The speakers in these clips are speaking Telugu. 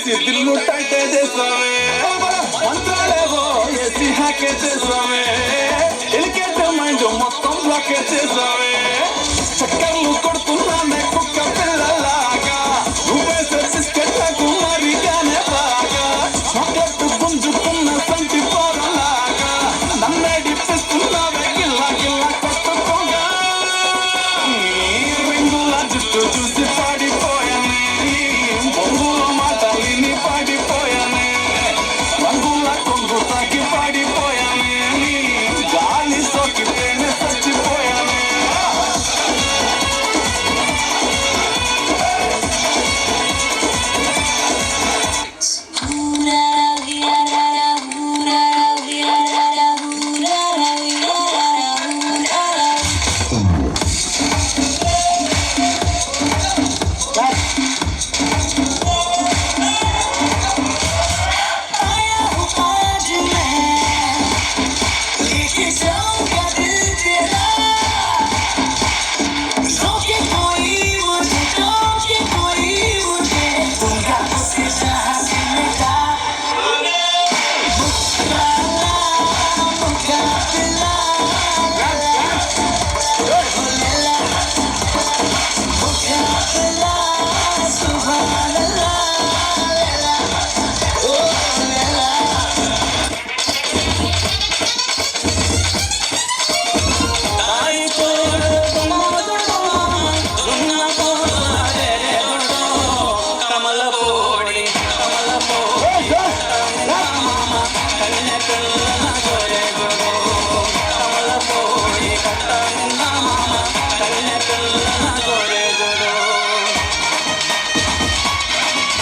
చేసి దిల్లు టైటే చేసావే మంత్రాలేవో వేసి హ్యాకే చేసావే ఎలికేట్ మైండ్ మొత్తం బ్లాకే చేసావే చక్కర్లు కొడుతున్నానే కుక్క పిల్లలాగా నువ్వేసే బిస్కెట్లకు మరిగానే బాగా చాక్లెట్ గుంజుకున్న సంటి పోరలాగా నన్నేడిపిస్తున్నావే గిల్లా గిల్లా కొట్టుకోగా రింగుల జుట్టు చూసి పాడిపోయానే బొంగుల మాటలిని పాడిపోయానే రంగుల కొంగు తాకి పాడిపోయానే గాలి సోకితేనే చచ్చిపోయానే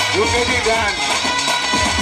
You get it done.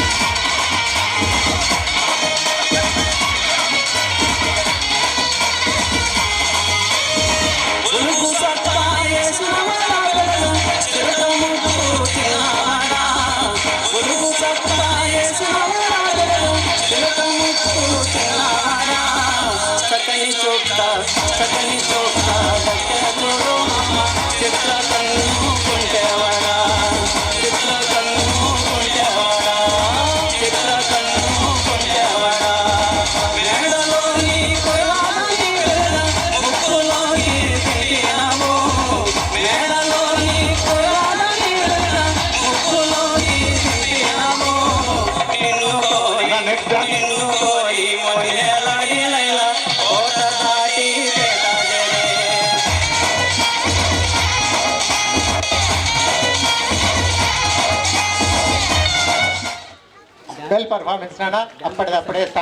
Well performance నాన్న అప్పటిదప్పుడే